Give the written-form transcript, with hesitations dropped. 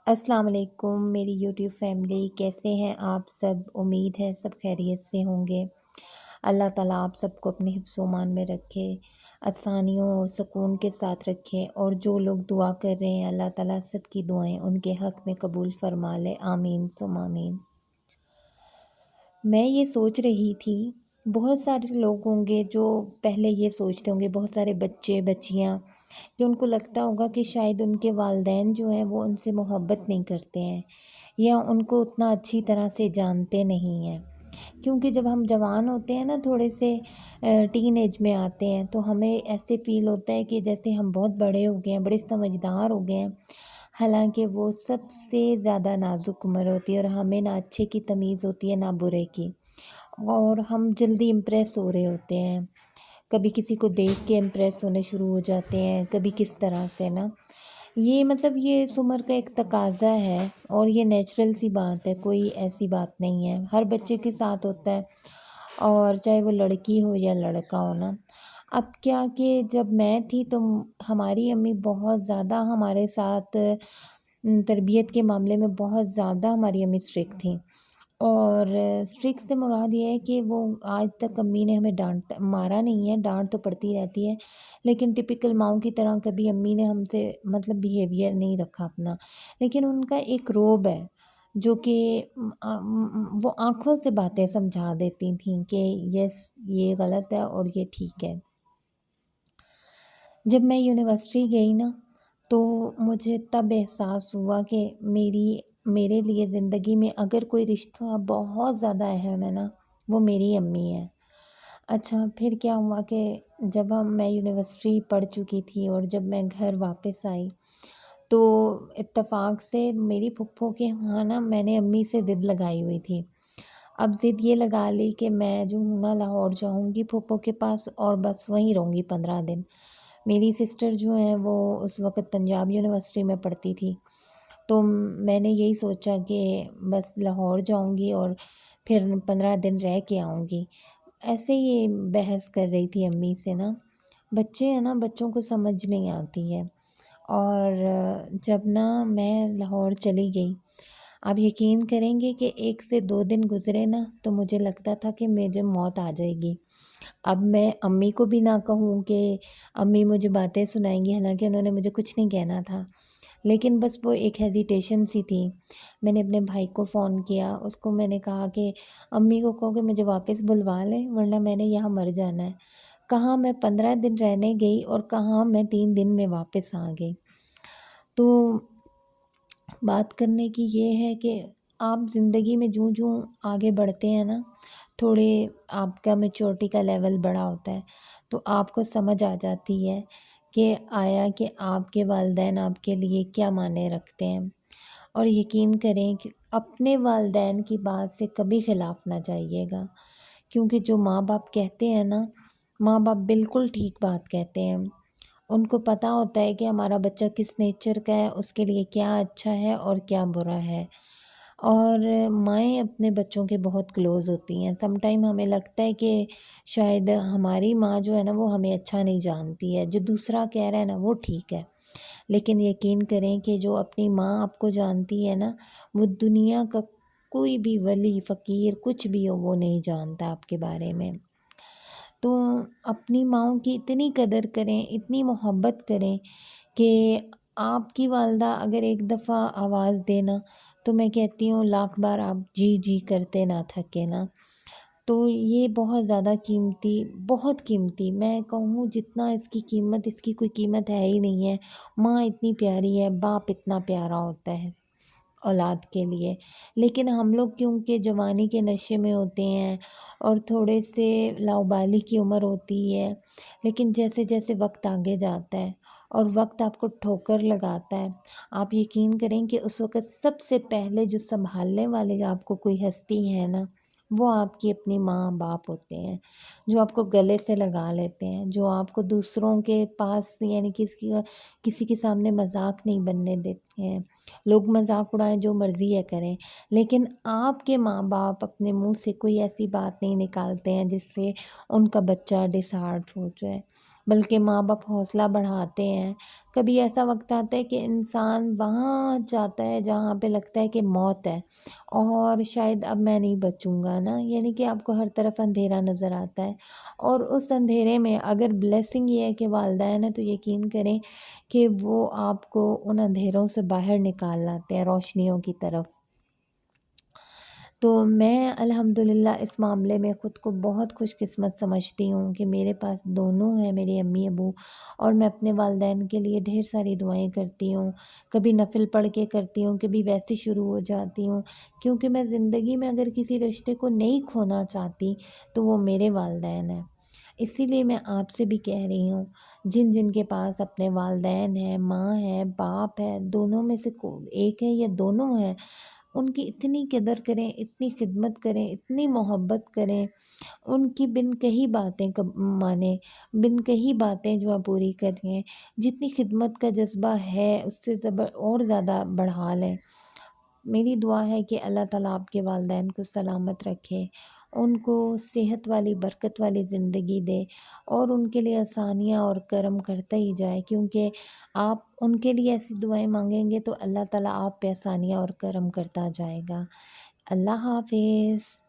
السلام علیکم میری یوٹیوب فیملی، کیسے ہیں آپ سب؟ امید ہے سب خیریت سے ہوں گے۔ اللہ تعالیٰ آپ سب کو اپنے حفظ و امان میں رکھے، آسانیوں اور سکون کے ساتھ رکھے، اور جو لوگ دعا کر رہے ہیں اللہ تعالیٰ سب کی دعائیں ان کے حق میں قبول فرما لے، آمین ثم آمین۔ میں یہ سوچ رہی تھی، بہت سارے لوگ ہوں گے جو پہلے یہ سوچتے ہوں گے، بہت سارے بچے بچیاں، کہ ان کو لگتا ہوگا کہ شاید ان کے والدین جو ہیں وہ ان سے محبت نہیں کرتے ہیں یا ان کو اتنا اچھی طرح سے جانتے نہیں ہیں، کیونکہ جب ہم جوان ہوتے ہیں نا، تھوڑے سے ٹین ایج میں آتے ہیں، تو ہمیں ایسے فیل ہوتا ہے کہ جیسے ہم بہت بڑے ہو گئے ہیں، بڑے سمجھدار ہو گئے ہیں، حالانکہ وہ سب سے زیادہ نازک عمر ہوتی ہے، اور ہمیں نہ اچھے کی تمیز ہوتی ہے نہ برے کی، اور ہم جلدی امپریس ہو رہے ہوتے ہیں، کبھی کسی کو دیکھ کے امپریس ہونے شروع ہو جاتے ہیں، کبھی کس طرح سے نا، یہ مطلب یہ اس عمر کا ایک تقاضا ہے، اور یہ نیچرل سی بات ہے، کوئی ایسی بات نہیں ہے، ہر بچے کے ساتھ ہوتا ہے، اور چاہے وہ لڑکی ہو یا لڑکا ہو نا۔ اب کیا کہ جب میں تھی تو ہماری امی بہت زیادہ ہمارے ساتھ تربیت کے معاملے میں بہت زیادہ ہماری امی اسٹرکٹ تھیں، اور اسٹرکٹ سے مراد یہ ہے کہ وہ آج تک امی نے ہمیں ڈانٹ مارا نہیں ہے، ڈانٹ تو پڑتی رہتی ہے، لیکن ٹپیکل ماؤں کی طرح کبھی امی نے ہم سے مطلب بیہیویئر نہیں رکھا اپنا، لیکن ان کا ایک روب ہے جو کہ وہ آنکھوں سے باتیں سمجھا دیتی تھیں کہ یس یہ غلط ہے اور یہ ٹھیک ہے۔ جب میں یونیورسٹی گئی نا، تو مجھے تب احساس ہوا کہ میرے لیے زندگی میں اگر کوئی رشتہ بہت زیادہ اہم ہے نا، وہ میری امی ہے۔ اچھا پھر کیا ہوا کہ جب میں یونیورسٹی پڑھ چکی تھی اور جب میں گھر واپس آئی، تو اتفاق سے میری پھپھو کے وہاں نا میں نے امی سے ضد لگائی ہوئی تھی۔ اب ضد یہ لگا لی کہ میں جو ہوں نا لاہور جاؤں گی پھپھو کے پاس، اور بس وہیں رہوں گی 15 دن۔ میری سسٹر جو ہیں وہ اس وقت پنجاب یونیورسٹی میں پڑھتی تھی، تو میں نے یہی سوچا کہ بس لاہور جاؤں گی اور پھر 15 دن رہ کے آؤں گی۔ ایسے ہی بحث کر رہی تھی امی سے نا، بچے ہیں نا، بچوں کو سمجھ نہیں آتی ہے، اور جب نا میں لاہور چلی گئی، آپ یقین کریں گے کہ 1 سے 2 دن گزرے نا تو مجھے لگتا تھا کہ مجھے موت آ جائے گی۔ اب میں امی کو بھی نہ کہوں کہ امی مجھے باتیں سنائیں گی، حالانکہ انہوں نے مجھے کچھ نہیں کہنا تھا، لیکن بس وہ ایک ہیزیٹیشن سی تھی۔ میں نے اپنے بھائی کو فون کیا، اس کو میں نے کہا کہ امی کو کہو کہ مجھے واپس بلوا لیں ورنہ میں نے یہاں مر جانا ہے۔ کہاں میں 15 دن رہنے گئی اور کہاں میں 3 دن میں واپس آ گئی۔ تو بات کرنے کی یہ ہے کہ آپ زندگی میں جوں جوں آگے بڑھتے ہیں نا، تھوڑے آپ کا میچورٹی کا لیول بڑا ہوتا ہے، تو آپ کو سمجھ آ جاتی ہے کہ آیا کہ آپ کے والدین آپ کے لیے کیا معنی رکھتے ہیں، اور یقین کریں کہ اپنے والدین کی بات سے کبھی خلاف نہ جائیے گا، کیونکہ جو ماں باپ کہتے ہیں نا، ماں باپ بالکل ٹھیک بات کہتے ہیں، ان کو پتہ ہوتا ہے کہ ہمارا بچہ کس نیچر کا ہے، اس کے لیے کیا اچھا ہے اور کیا برا ہے، اور مائیں اپنے بچوں کے بہت کلوز ہوتی ہیں۔ سم ٹائم ہمیں لگتا ہے کہ شاید ہماری ماں جو ہے نا وہ ہمیں اچھا نہیں جانتی ہے، جو دوسرا کہہ رہا ہے نا وہ ٹھیک ہے، لیکن یقین کریں کہ جو اپنی ماں آپ کو جانتی ہے نا، وہ دنیا کا کوئی بھی ولی فقیر کچھ بھی ہو وہ نہیں جانتا آپ کے بارے میں۔ تو اپنی ماؤں کی اتنی قدر کریں، اتنی محبت کریں کہ آپ کی والدہ اگر ایک دفعہ آواز دینا تو میں کہتی ہوں لاکھ بار آپ جی جی کرتے نہ تھکے نا۔ تو یہ بہت زیادہ قیمتی، بہت قیمتی، میں کہوں جتنا اس کی قیمت، اس کی کوئی قیمت ہے ہی نہیں ہے۔ ماں اتنی پیاری ہے، باپ اتنا پیارا ہوتا ہے اولاد کے لیے، لیکن ہم لوگ کیونکہ جوانی کے نشے میں ہوتے ہیں اور تھوڑے سے لاؤبالی کی عمر ہوتی ہے، لیکن جیسے جیسے وقت آگے جاتا ہے اور وقت آپ کو ٹھوکر لگاتا ہے، آپ یقین کریں کہ اس وقت سب سے پہلے جو سنبھالنے والے آپ کو کوئی ہستی ہے نا، وہ آپ کی اپنی ماں باپ ہوتے ہیں، جو آپ کو گلے سے لگا لیتے ہیں، جو آپ کو دوسروں کے پاس یعنی کسی کے سامنے مذاق نہیں بننے دیتے ہیں۔ لوگ مذاق اڑائیں، جو مرضی ہے کریں، لیکن آپ کے ماں باپ اپنے منہ سے کوئی ایسی بات نہیں نکالتے ہیں جس سے ان کا بچہ ڈس ہارٹ ہو جائے۔ بلکہ ماں باپ حوصلہ بڑھاتے ہیں۔ کبھی ایسا وقت آتا ہے کہ انسان وہاں جاتا ہے جہاں پہ لگتا ہے کہ موت ہے اور شاید اب میں نہیں بچوں گا نا، یعنی کہ آپ کو ہر طرف اندھیرا نظر آتا ہے، اور اس اندھیرے میں اگر بلیسنگ یہ ہے کہ والدین ہے تو یقین کریں کہ وہ آپ کو ان اندھیروں سے باہر نکال لاتے ہیں روشنیوں کی طرف۔ تو میں الحمدللہ اس معاملے میں خود کو بہت خوش قسمت سمجھتی ہوں کہ میرے پاس دونوں ہیں، میرے امی ابو، اور میں اپنے والدین کے لیے ڈھیر ساری دعائیں کرتی ہوں، کبھی نفل پڑھ کے کرتی ہوں، کبھی ویسے شروع ہو جاتی ہوں، کیونکہ میں زندگی میں اگر کسی رشتے کو نہیں کھونا چاہتی تو وہ میرے والدین ہیں۔ اسی لیے میں آپ سے بھی کہہ رہی ہوں، جن جن کے پاس اپنے والدین ہیں، ماں ہے، باپ ہے، دونوں میں سے ایک ہے یا دونوں ہیں، ان کی اتنی قدر کریں، اتنی خدمت کریں، اتنی محبت کریں، ان کی بن کہی باتیں مانیں، بن کہی باتیں جو آپ پوری کریں، جتنی خدمت کا جذبہ ہے اس سے اور زیادہ بڑھا لیں۔ میری دعا ہے کہ اللہ تعالیٰ آپ کے والدین کو سلامت رکھے، ان کو صحت والی برکت والی زندگی دے، اور ان کے لیے آسانیاں اور کرم کرتا ہی جائے، کیونکہ آپ ان کے لیے ایسی دعائیں مانگیں گے تو اللہ تعالیٰ آپ پہ آسانیاں اور کرم کرتا جائے گا۔ اللہ حافظ۔